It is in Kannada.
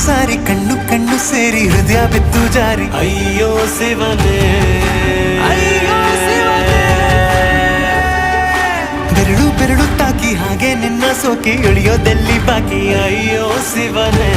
ಸಾರಿ ಕಣ್ಣು ಕಣ್ಣು ಸೇರಿ ಹೃದಯ ಬಿತ್ತು ಜಾರಿ ಅಯ್ಯೋ ಶಿವನೇ ಬೆರಳು ಬೆರಳು ತಾಕಿ ಹಾಗೆ ನಿನ್ನ ಸೋಕಿ ಇಳಿಯೋದೆಲ್ಲಿ ಬಾಕಿ ಅಯ್ಯೋ ಶಿವನೇ